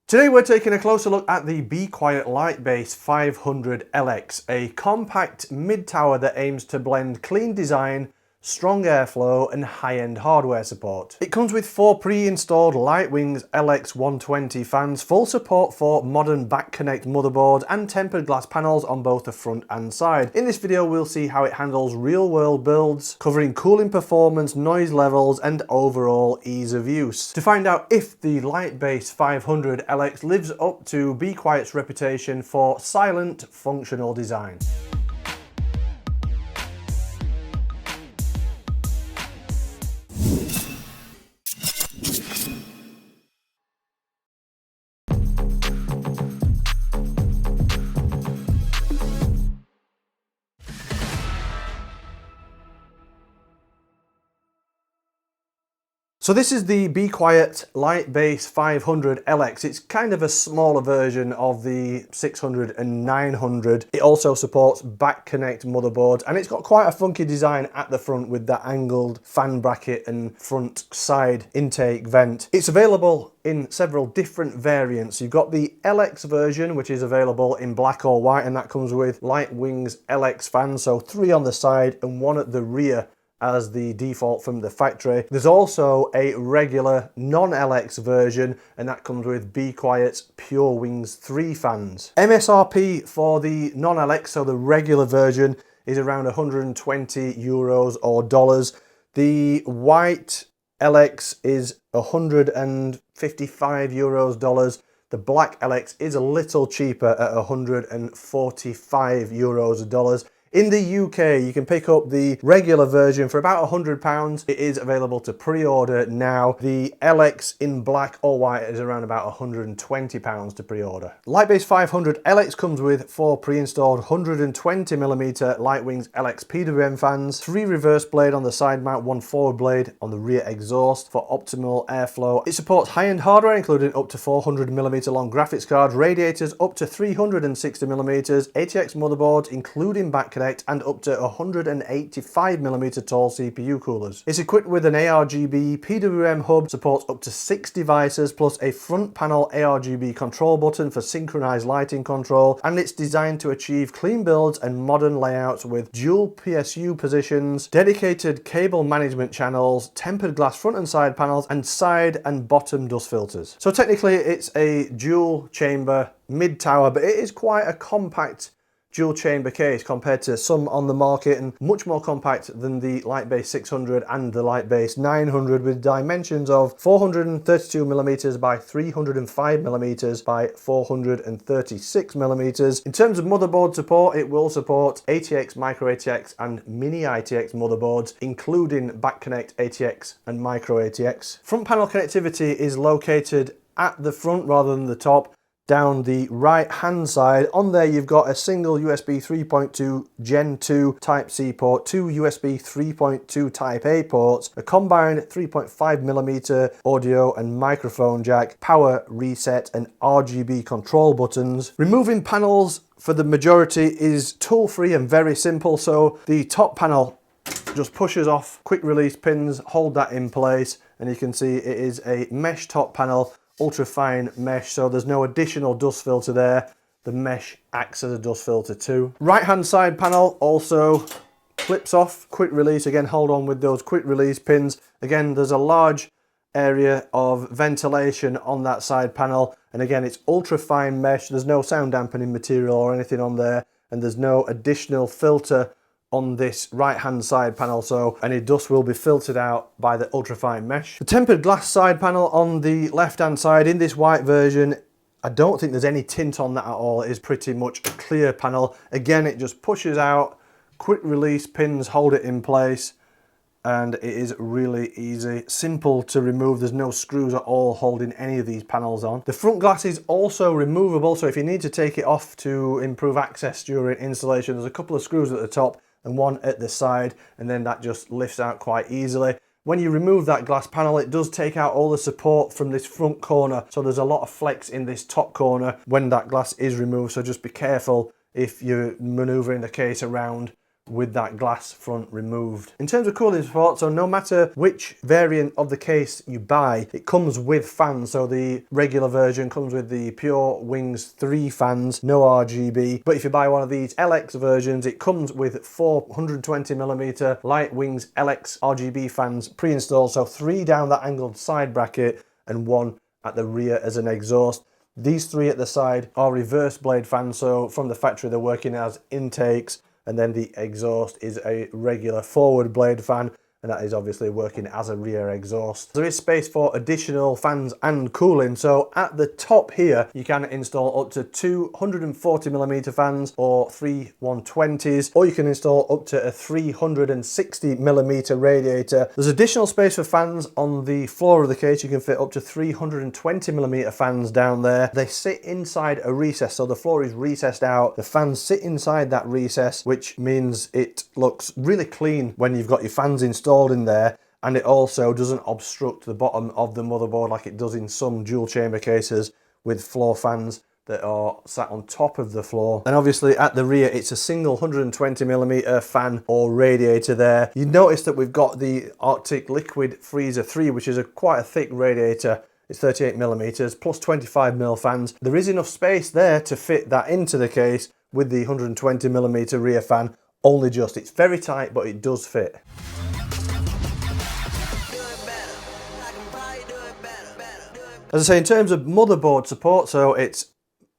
Today we're taking a closer look at the Be Quiet lightbase 500 LX, a compact mid-tower that aims to blend clean design, strong airflow and high-end hardware support. It comes with 4 pre-installed Lightwings LX120 fans, full support for modern back connect motherboards and tempered glass panels on both the front and side. In this video we'll see how it handles real-world builds, covering cooling performance, noise levels and overall ease of use. To find out if the lightbase 500 LX lives up to Be Quiet's reputation for silent, functional design. So this is the Be Quiet lightbase 500 LX. It's kind of a smaller version of the 600 and 900. It also supports back connect motherboards and it's got quite a funky design at the front with that angled fan bracket and front side intake vent. It's available in several different variants. You've got the LX version, which is available in black or white, and that comes with Lightwings LX fans, so 3 on the side and 1 at the rear as the default from the factory. There's also a regular non-LX version and that comes with Be Quiet's Pure Wings 3 fans. MSRP for the non-LX, so the regular version, is around 120 euros or dollars. The white LX is 155 euros dollars. The black LX is a little cheaper at 145 euros dollars. In the UK, you can pick up the regular version for about £100. It is available to pre-order now. The LX in black or white is around about £120 to pre-order. Lightbase 500 LX comes with 4 pre-installed 120mm Lightwings LX PWM fans, 3 reverse blade on the side mount, 1 forward blade on the rear exhaust for optimal airflow. It supports high-end hardware including up to 400mm long graphics cards, radiators up to 360mm, ATX motherboards including back and up to 185mm tall CPU coolers. It's equipped with an ARGB PWM hub, supports up to 6 devices, plus a front panel ARGB control button for synchronized lighting control, and it's designed to achieve clean builds and modern layouts with dual PSU positions, dedicated cable management channels, tempered glass front and side panels, and side and bottom dust filters. So technically it's a dual chamber mid-tower, but it is quite a compact dual chamber case compared to some on the market, and much more compact than the Lightbase 600 and the Lightbase 900, with dimensions of 432mm by 305mm by 436mm. In terms of motherboard support, it will support ATX, micro ATX and mini ITX motherboards, including back connect ATX and micro ATX. Front panel connectivity is located at the front rather than the top, down the right hand side. On there you've got a single USB 3.2 Gen 2 Type-C port, 2 USB 3.2 Type-A ports, a combined 3.5mm audio and microphone jack, power reset and RGB control buttons. Removing panels for the majority is tool-free and very simple, so the top panel just pushes off, quick release pins hold that in place, and you can see it is a mesh top panel, ultra fine mesh, so there's no additional dust filter there. The mesh acts as a dust filter too. Right hand side panel also clips off, quick release, again hold on with those quick release pins. Again, there's a large area of ventilation on that side panel, and again it's ultra fine mesh. There's no sound dampening material or anything on there, and there's no additional filter on this right hand side panel, so any dust will be filtered out by the ultrafine mesh. The tempered glass side panel on the left hand side in this white version, I don't think there's any tint on that at all. It is pretty much a clear panel. Again, it just pushes out, quick release pins hold it in place, and it is really easy, simple to remove. There's no screws at all holding any of these panels on. The front glass is also removable, so if you need to take it off to improve access during installation, there's a couple of screws at the top and 1 at the side, and then that just lifts out quite easily. When you remove that glass panel, it does take out all the support from this front corner, so there's a lot of flex in this top corner when that glass is removed, so just be careful if you're maneuvering the case around with that glass front removed. In terms of cooling support, so no matter which variant of the case you buy, it comes with fans. So the regular version comes with the Pure Wings 3 fans, no RGB. But if you buy one of these LX versions, it comes with 420mm Light Wings LX RGB fans pre-installed. So 3 down that angled side bracket and 1 at the rear as an exhaust. These 3 at the side are reverse blade fans, so from the factory they're working as intakes, and then the exhaust is a regular forward blade fan, and that is obviously working as a rear exhaust. There is space for additional fans and cooling, so at the top here you can install up to 240mm fans or 3 120s, or you can install up to a 360mm radiator. There's additional space for fans on the floor of the case. You can fit up to 320mm fans down there. They sit inside a recess, so the floor is recessed out. The fans sit inside that recess, which means it looks really clean when you've got your fans installed in there, and it also doesn't obstruct the bottom of the motherboard like it does in some dual chamber cases with floor fans that are sat on top of the floor. And obviously at the rear it's a single 120mm fan or radiator there. You notice that we've got the Arctic Liquid Freezer 3, which is quite a thick radiator. It's 38mm plus 25mm fans. There is enough space there to fit that into the case with the 120mm rear fan, only just. It's very tight, but it does fit. As I say, in terms of motherboard support, so it's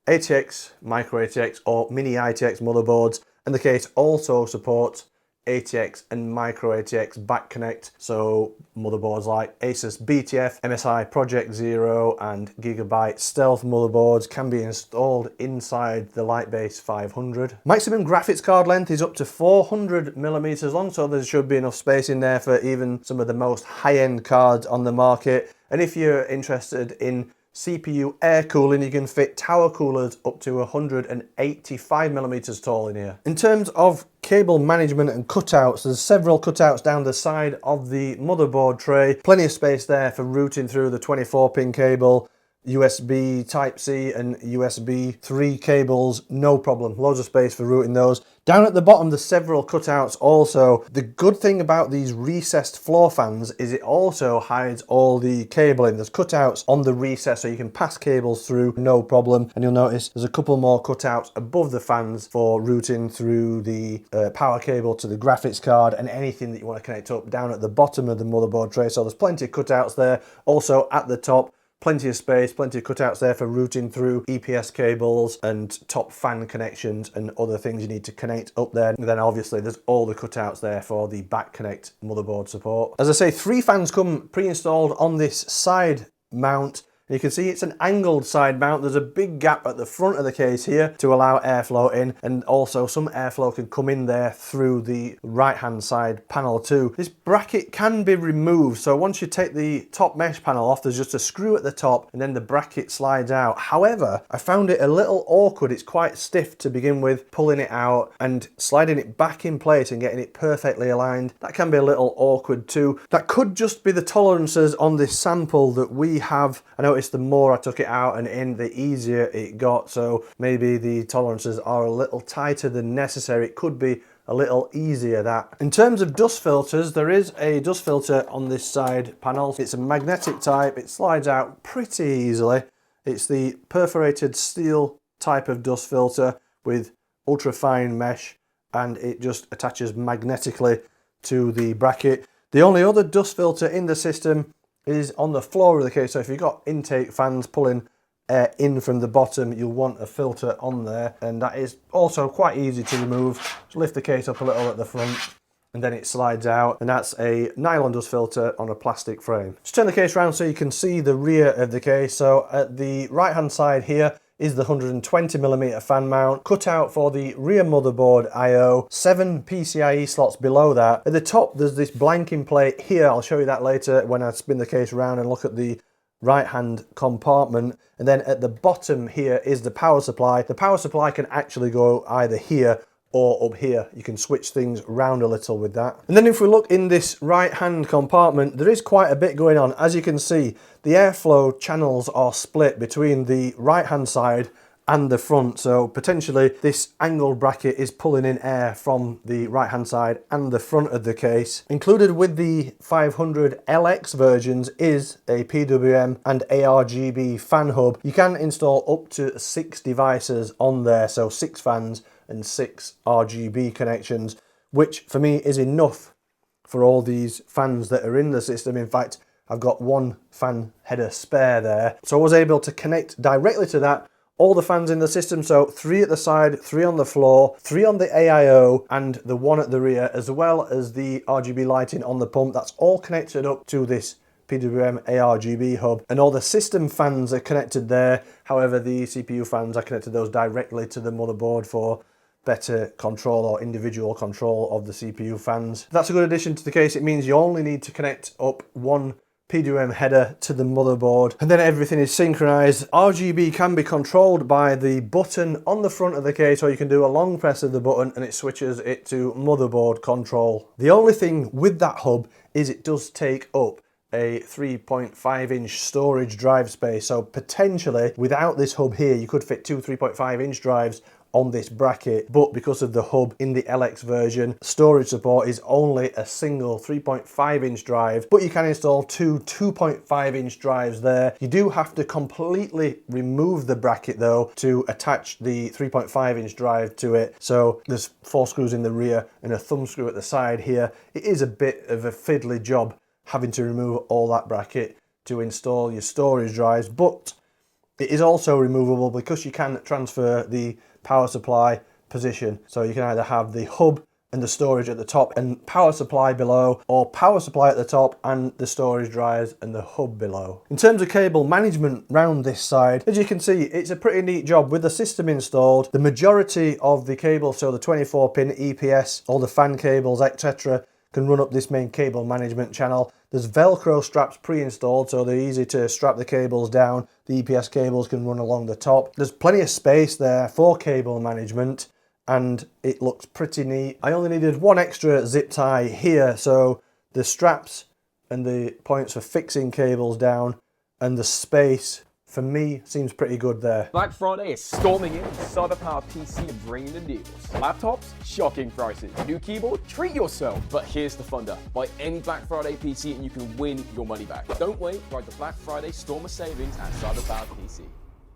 ATX, micro ATX or mini ITX motherboards, and the case also supports ATX and micro ATX back connect, so motherboards like Asus BTF, MSI Project Zero and Gigabyte Stealth motherboards can be installed inside the lightbase 500. Maximum graphics card length is up to 400mm long, so there should be enough space in there for even some of the most high-end cards on the market. And if you're interested in CPU air cooling, you can fit tower coolers up to 185mm tall in here. In terms of cable management and cutouts, there's several cutouts down the side of the motherboard tray. Plenty of space there for routing through the 24-pin cable, USB Type-C and USB 3 cables, no problem. Loads of space for routing those. Down at the bottom there's several cutouts also. The good thing about these recessed floor fans is it also hides all the cabling. There's cutouts on the recess so you can pass cables through, no problem. And you'll notice there's a couple more cutouts above the fans for routing through the power cable to the graphics card and anything that you want to connect up down at the bottom of the motherboard tray. So there's plenty of cutouts there. Also at the top, plenty of space, plenty of cutouts there for routing through EPS cables and top fan connections and other things you need to connect up there. And then obviously there's all the cutouts there for the back connect motherboard support. As I say, 3 fans come pre-installed on this side mount. You can see it's an angled side mount. There's a big gap at the front of the case here to allow airflow in, and also some airflow can come in there through the right hand side panel too. This bracket can be removed, so once you take the top mesh panel off, there's just a screw at the top and then the bracket slides out. However, I found it a little awkward. It's quite stiff to begin with, pulling it out and sliding it back in place and getting it perfectly aligned. That can be a little awkward too. That could just be the tolerances on this sample that we have. I noticed the more I took it out and in, the easier it got, so maybe the tolerances are a little tighter than necessary. It could be a little easier that. In terms of dust filters, there is a dust filter on this side panel. It's a magnetic type, it slides out pretty easily. It's the perforated steel type of dust filter with ultra fine mesh, and it just attaches magnetically to the bracket. The only other dust filter in the system is on the floor of the case, so if you've got intake fans pulling air in from the bottom, you'll want a filter on there, and that is also quite easy to remove. Just lift the case up a little at the front and then it slides out, and that's a nylon dust filter on a plastic frame. Just turn the case around so you can see the rear of the case. So at the right hand side here is the 120mm fan mount, cut out for the rear motherboard I/O, 7 PCIe slots below that. At the top there's this blanking plate here, I'll show you that later when I spin the case around and look at the right hand compartment. And then at the bottom here is the power supply. The power supply can actually go either here or up here. You can switch things around a little with that. And then if we look in this right hand compartment, there is quite a bit going on. As you can see, the airflow channels are split between the right hand side and the front. So potentially this angled bracket is pulling in air from the right hand side and the front of the case. Included with the 500 LX versions is a PWM and ARGB fan hub. You can install up to 6 devices on there, so 6 fans and 6 RGB connections, which for me is enough for all these fans that are in the system. In fact, I've got 1 fan header spare there. So I was able to connect directly to that all the fans in the system, so 3 at the side, 3 on the floor, 3 on the AIO, and the 1 at the rear, as well as the RGB lighting on the pump. That's all connected up to this PWM ARGB hub, and all the system fans are connected there. However, the CPU fans, I connected those directly to the motherboard for better control or individual control of the CPU fans. That's a good addition to the case. It means you only need to connect up 1 PWM header to the motherboard, and then everything is synchronized. RGB can be controlled by the button on the front of the case, or you can do a long press of the button and it switches it to motherboard control. The only thing with that hub is it does take up a 3.5-inch storage drive space, so potentially without this hub here you could fit 2 3.5-inch drives on this bracket, but because of the hub in the LX version, storage support is only a single 3.5-inch drive, but you can install 2 2.5-inch drives there. You do have to completely remove the bracket though to attach the 3.5-inch drive to it, so there's 4 screws in the rear and a thumb screw at the side here. It is a bit of a fiddly job having to remove all that bracket to install your storage drives, but it is also removable because you can transfer the power supply position. So you can either have the hub and the storage at the top and power supply below, or power supply at the top and the storage drives and the hub below. In terms of cable management round this side, as you can see, it's a pretty neat job with the system installed. The majority of the cables, so the 24-pin EPS, all the fan cables, etc., can run up this main cable management channel. There's Velcro straps pre-installed, so they're easy to strap the cables down. The EPS cables can run along the top. There's plenty of space there for cable management, and it looks pretty neat. I only needed 1 extra zip tie here, so the straps and the points for fixing cables down and the space for me seems pretty good there. Black Friday is storming in, and CyberPower PC are bringing the deals. Laptops, shocking prices. New keyboard, treat yourself. But here's the thunder: buy any Black Friday PC and you can win your money back. Don't wait, ride the Black Friday storm of savings at CyberPower PC.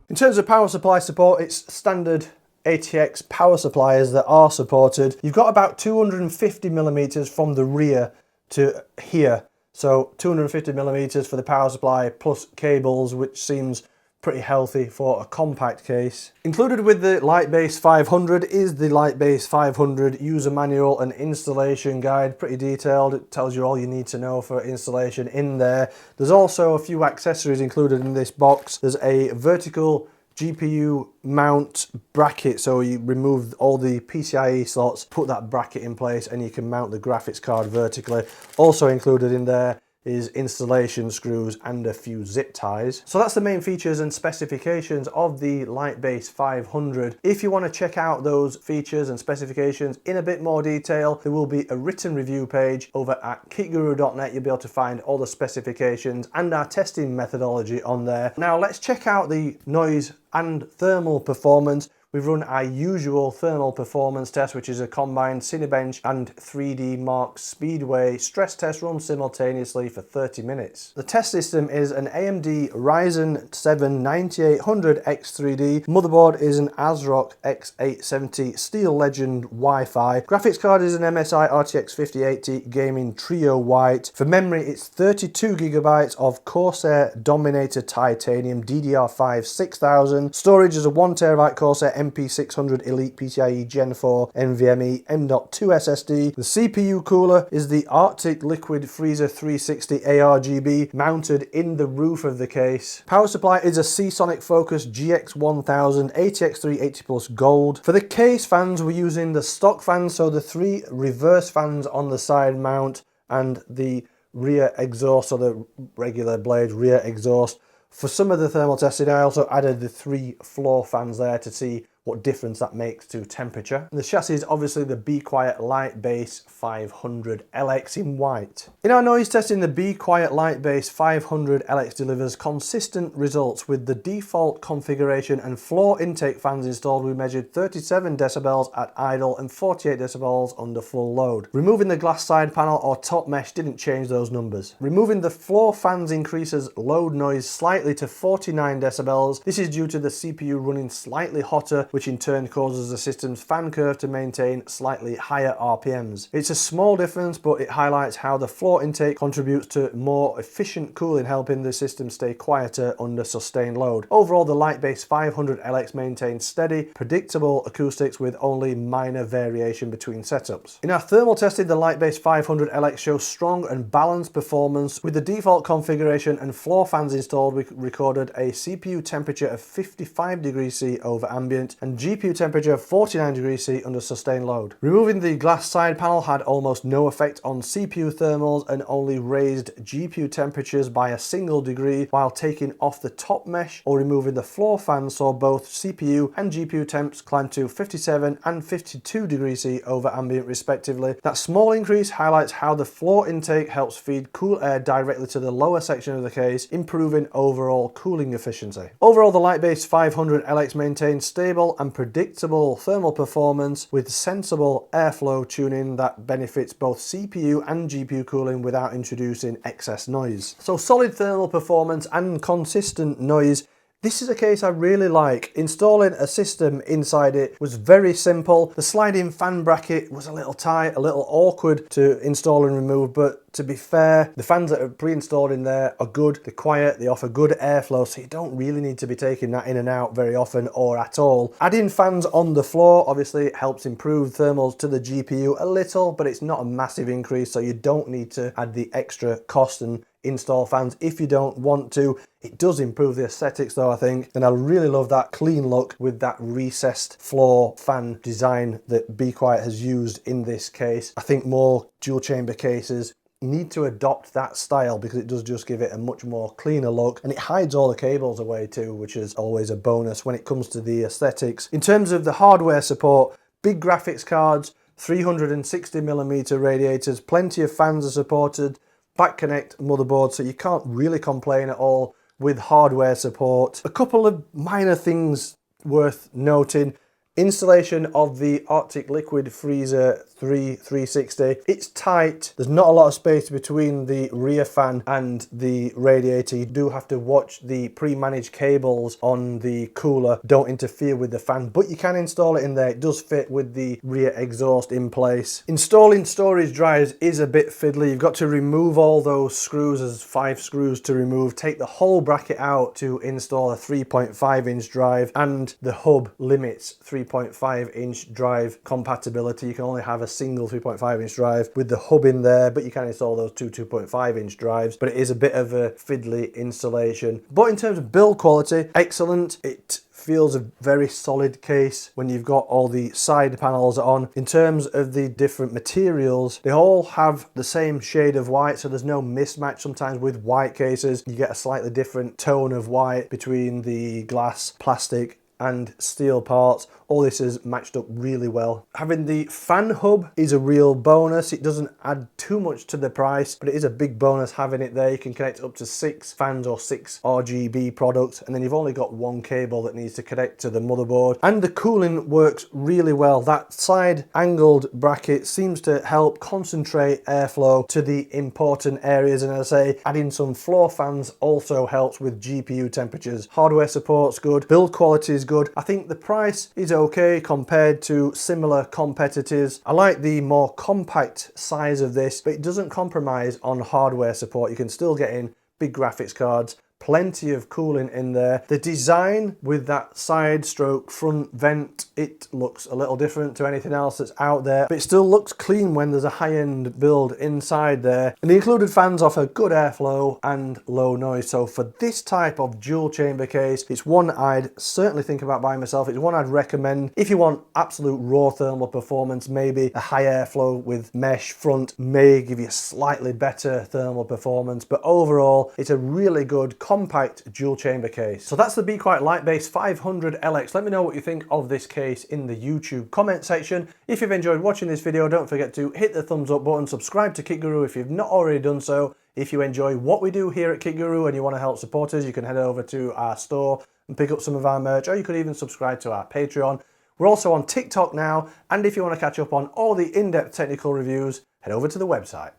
In terms of power supply support, it's standard ATX power supplies that are supported. You've got about 250mm from the rear to here. So 250mm for the power supply plus cables, which seems pretty healthy for a compact case. Included with the lightbase 500 is the lightbase 500 user manual and installation guide. Pretty detailed. It tells you all you need to know for installation in there. There's also a few accessories included in this box. There's a vertical GPU mount bracket, so you remove all the PCIe slots, put that bracket in place, and you can mount the graphics card vertically. Also included in there is installation screws and a few zip ties. So that's the main features and specifications of the lightbase 500. If you want to check out those features and specifications in a bit more detail, there will be a written review page over at kitguru.net. You'll be able to find all the specifications and our testing methodology on there. Now let's check out the noise and thermal performance. We've run our usual thermal performance test, which is a combined Cinebench and 3D Mark Speedway stress test run simultaneously for 30 minutes. The test system is an AMD Ryzen 7 9800X3D. Motherboard is an ASRock X870 Steel Legend Wi-Fi. Graphics card is an MSI RTX 5080 Gaming Trio White. For memory, it's 32GB of Corsair Dominator Titanium DDR5 6000. Storage is a 1TB Corsair MP600 Elite PCIe Gen 4 NVMe M.2 SSD. The CPU cooler is the Arctic Liquid Freezer 360 ARGB mounted in the roof of the case. Power supply is a Seasonic Focus GX1000 ATX 380 Plus Gold. For the case fans, we're using the stock fans, so the 3 reverse fans on the side mount and the rear exhaust, so the regular blade rear exhaust. For some of the thermal testing, I also added the 3 floor fans there to see what difference that makes to temperature. And the chassis is obviously the Be Quiet Lightbase 500 LX in white. In our noise testing, the Be Quiet Lightbase 500 LX delivers consistent results. With the default configuration and floor intake fans installed, we measured 37 decibels at idle and 48 decibels under full load. Removing the glass side panel or top mesh didn't change those numbers. Removing the floor fans increases load noise slightly to 49 decibels. This is due to the CPU running slightly hotter, which in turn causes the system's fan curve to maintain slightly higher RPMs. It's a small difference, but it highlights how the floor intake contributes to more efficient cooling, helping the system stay quieter under sustained load. Overall, the Lightbase 500 LX maintains steady, predictable acoustics with only minor variation between setups. In our thermal testing, the Lightbase 500 LX shows strong and balanced performance. With the default configuration and floor fans installed, we recorded a CPU temperature of 55 degrees C over ambient and GPU temperature of 49 degrees C under sustained load. Removing the glass side panel had almost no effect on CPU thermals and only raised GPU temperatures by a single degree, while taking off the top mesh or removing the floor fan saw both CPU and GPU temps climb to 57 and 52 degrees C over ambient respectively. That small increase highlights how the floor intake helps feed cool air directly to the lower section of the case, improving overall cooling efficiency. Overall, the Lightbase 500 LX maintains stable and predictable thermal performance with sensible airflow tuning that benefits both CPU and GPU cooling without introducing excess noise. So solid thermal performance and consistent noise. This is a case I really like. Installing a system inside it was very simple. The sliding fan bracket was a little tight, a little awkward to install and remove, but to be fair, the fans that are pre-installed in there are good, they're quiet, they offer good airflow, so you don't really need to be taking that in and out very often or at all. Adding fans on the floor obviously helps improve thermals to the GPU a little, but it's not a massive increase, so you don't need to add the extra cost and install fans if you don't want to. It does improve the aesthetics though, I think, and I really love that clean look with that recessed floor fan design that Be Quiet has used in this case. I think more dual chamber cases need to adopt that style because it does just give it a much more cleaner look, and it hides all the cables away too, which is always a bonus when it comes to the aesthetics. In terms of the hardware support, big graphics cards, 360mm radiators, plenty of fans are supported, back connect motherboard, so you can't really complain at all with hardware support. A couple of minor things worth noting. Installation of the Arctic Liquid Freezer 360. It's tight. There's not a lot of space between the rear fan and the radiator. You do have to watch the pre-managed cables on the cooler don't interfere with the fan, but you can install it in there. It does fit with the rear exhaust in place. Installing storage drives is a bit fiddly. You've got to remove all those screws. There's 5 screws to remove. Take the whole bracket out to install a 3.5-inch drive, and the hub limits 3.5-inch drive compatibility. You can only have a single 3.5-inch drive with the hub in there, but you can install those two 2.5-inch drives, but it is a bit of a fiddly installation. But in terms of build quality, excellent. It feels a very solid case when you've got all the side panels on. In terms of the different materials, they all have the same shade of white, so there's no mismatch. Sometimes with white cases you get a slightly different tone of white between the glass, plastic and steel parts. All this is matched up really well. Having the fan hub is a real bonus. It doesn't add too much to the price, but it is a big bonus having it there. You can connect up to 6 fans or 6 RGB products, and then you've only got one cable that needs to connect to the motherboard. And the cooling works really well. That side angled bracket seems to help concentrate airflow to the important areas, and as I say, adding some floor fans also helps with GPU temperatures. Hardware support's good, build quality is good. I think the price is okay compared to similar competitors. I like the more compact size of this, but it doesn't compromise on hardware support. You can still get in big graphics cards, plenty of cooling in there. The design with that side stroke front vent, it looks a little different to anything else that's out there, but it still looks clean when there's a high-end build inside there. And the included fans offer good airflow and low noise. So for this type of dual chamber case, it's one I'd certainly think about buying myself. It's one I'd recommend. If you want absolute raw thermal performance, maybe a high airflow with mesh front may give you slightly better thermal performance, but overall it's a really good compact dual chamber case. So that's the Be Quiet Lightbase 500LX. Let me know what you think of this case in the YouTube comment section. If you've enjoyed watching this video, don't forget to hit the thumbs up button, subscribe to Kit Guru if you've not already done so. If you enjoy what we do here at Kit Guru and you want to help support us, you can head over to our store and pick up some of our merch, or you could even subscribe to our Patreon. We're also on TikTok now, and if you want to catch up on all the in-depth technical reviews, head over to the website.